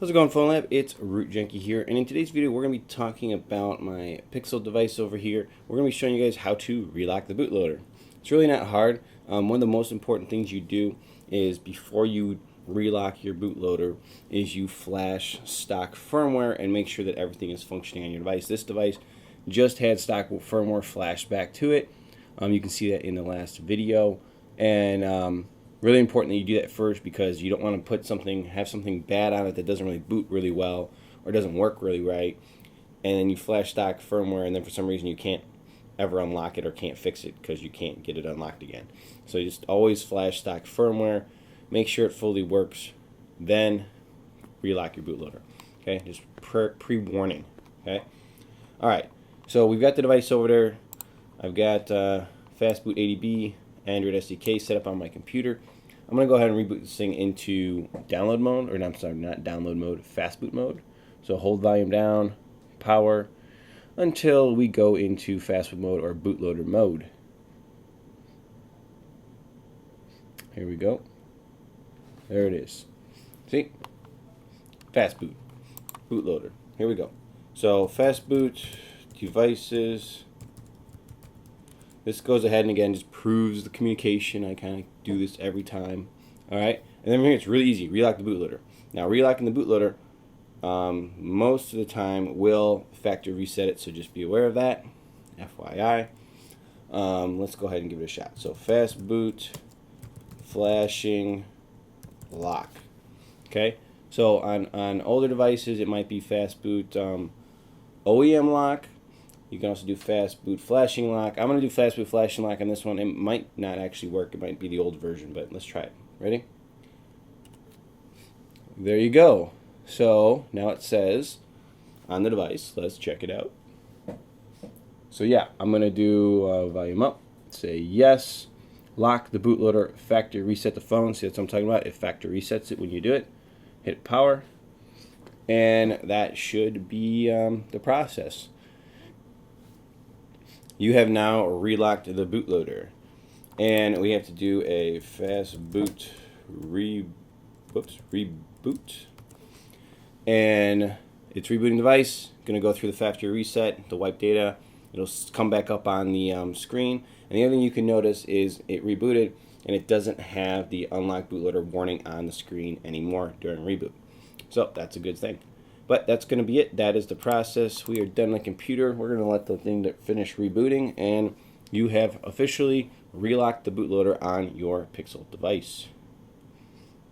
How's it going, PhonLab? It's Root Junkie here, and in today's video we're going to be talking about my Pixel device over here. We're going to be showing you guys how to relock the bootloader. It's really not hard. One of the most important things you do is before you relock your bootloader is you flash stock firmware and make sure that everything is functioning on your device. This device just had stock firmware flashed back to it. You can see that in the last video, and really important that you do that first because you don't want to have something bad on it that doesn't really boot really well or doesn't work really right, and then you flash stock firmware and then for some reason you can't ever unlock it or can't fix it because you can't get it unlocked again. So you just always flash stock firmware, make sure it fully works, then relock your bootloader. Okay, just pre-warning. Okay, all right. So we've got the device over there. I've got fastboot ADB Android SDK set up on my computer. I'm going to go ahead and reboot this thing into download mode, or no, I'm sorry, not download mode, fastboot mode. So hold volume down, power, until we go into fastboot mode or bootloader mode. Here we go. There it is. See? Fastboot, bootloader. Here we go. So fastboot, devices. This goes ahead and again just proves the communication. I kind of do this every time. Alright? And then here it's really easy. Relock the bootloader. Now relocking the bootloader most of the time will factory reset it, so just be aware of that. FYI. Let's go ahead and give it a shot. So fastboot, flashing, lock. Okay? So on older devices it might be fastboot OEM lock. You can also do fastboot flashing lock. I'm going to do fastboot flashing lock on this one. It might not actually work. It might be the old version, but let's try it. Ready? There you go. So now it says on the device. Let's check it out. So yeah, I'm going to do volume up. Say yes. Lock the bootloader. Factory reset the phone. See, that's what I'm talking about. It factory resets it when you do it. Hit power. And that should be the process. You have now relocked the bootloader, and we have to do a fastboot reboot, and it's rebooting the device. Going to go through the factory reset, the wipe data. It'll come back up on the screen, and the other thing you can notice is it rebooted, and it doesn't have the unlock bootloader warning on the screen anymore during reboot. So that's a good thing. But that's going to be it. That is the process. We are done on the computer. We're going to let the thing finish rebooting, and you have officially relocked the bootloader on your Pixel device.